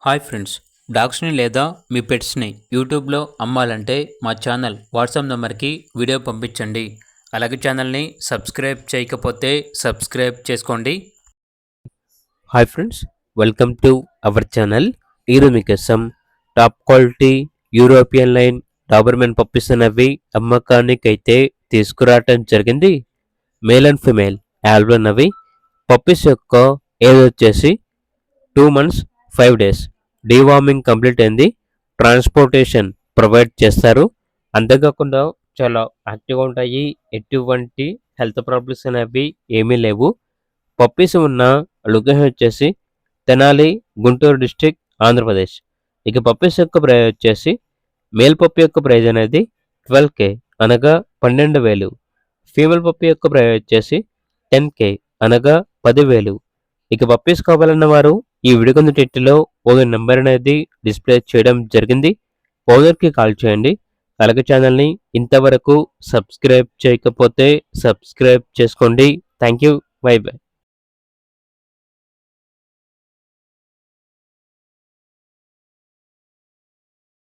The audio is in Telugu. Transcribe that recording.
హాయ్ ఫ్రెండ్స్, డాగ్స్ని లేదా మీ పెట్స్ని యూట్యూబ్లో అమ్మాలంటే మా ఛానల్ వాట్సాప్ నెంబర్కి వీడియో పంపించండి. అలాగే ఛానల్ని సబ్స్క్రైబ్ చేయకపోతే సబ్స్క్రైబ్ చేసుకోండి. Hi friends, welcome to our channel. ఈరోజు మీకోసం top quality European line Doberman puppies అనేవి అమ్మకానికి అయితే తీసుకురావటం జరిగింది. మేల్ అండ్ ఫిమేల్ యాల్బ్ అన్నవి పప్పీస్ యొక్క ఏజ్ వచ్చేసి 2 months 5 days. డీవార్మింగ్ కంప్లీట్ అయింది. ట్రాన్స్పోర్టేషన్ ప్రొవైడ్ చేస్తారు. అంతేకాకుండా చాలా యాక్టివ్గా ఉంటాయి. ఎటువంటి హెల్త్ ప్రాబ్లమ్స్ అనేవి ఏమీ లేవు. పప్పీస్ ఉన్న లొకేషన్ వచ్చేసి తెనాలి, గుంటూరు డిస్టిక్, ఆంధ్రప్రదేశ్. ఇక పప్పీస్ యొక్క ప్రైస్ వచ్చేసి మేల్ పప్పీ యొక్క ప్రైజ్ అనేది 12K అనగా 12,000. ఫీమేల్ పప్పీ యొక్క ప్రైజ్ వచ్చేసి 10K అనగా 10,000. ఇక పప్పీస్ కావాలన్న వారు ఈ వీడియో కింద టైటిల్లో ఓనర్ నెంబర్ అనేది డిస్ప్లే చేయడం జరిగింది. ఓనర్కి కాల్ చేయండి. అలాగే ఛానల్ని ఇంతవరకు సబ్స్క్రైబ్ చేయకపోతే సబ్స్క్రైబ్ చేసుకోండి. Thank you. By by.